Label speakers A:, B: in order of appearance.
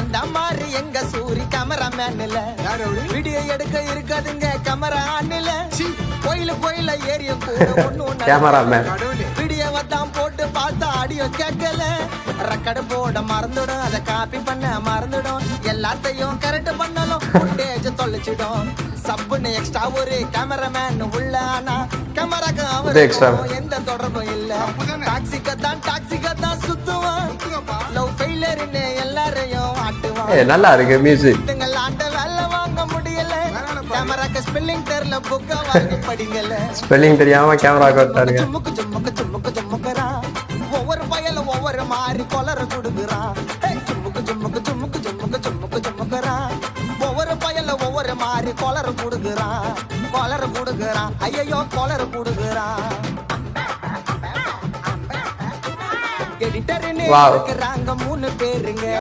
A: அந்த மாதிரி எங்க சூரி கேமராமேன்ல வீடியோ எடுக்க இருக்காதுங்க கேமரா ஆன்ல கோயில ஏரியும் கூட ஒண்ணு
B: கேமராமேன்
A: வீடியோவை தான் போட்டு பார்த்தா ஆடியோ கேட்கல ரெக்கார்டு போட மறந்துடும் அதை காப்பி பண்ண மறந்துடும் எல்லாத்தையும் கரெக்ட் பண்ணாலும் ஃபுட்டேஜ் தொலைச்சிடும் சப்புன்னு எக்ஸ்ட்ரா ஒரு கேமராமேன் உள்ள ஆனா கேமராக்கு அவருக்கும் எந்த தொடர்பும் இல்ல டாக்ஸிக்க தான் சுத்துவான் லவ் ஃபெயிலியர்னு எல்லாரையும் ஆட்டுவான்
B: நல்லா இருக்கு மியூசிக்
A: ஆண்ட வேலை வாங்க முடியல கேமராக்கு ஸ்பெல்லிங் தெரியல புக்க வாங்கி படிங்கல
B: ஸ்பெல்லிங் தெரியாம கேமராக்கு வந்தாருங்க
A: சும்முக்குறா ஒவ்வொரு பயலும் ஒவ்வொரு மாதிரி கொலர கொடுக்குறான் சும்முக்குறா ஒவ்வொரு பயல ஒவ்வொரு மாதிரி கொலர கொடுக்குறான் ஐயோ கொலர கொடுக்குறான் எடிட்டர்னு இருக்கிறாங்க 3 பேருங்க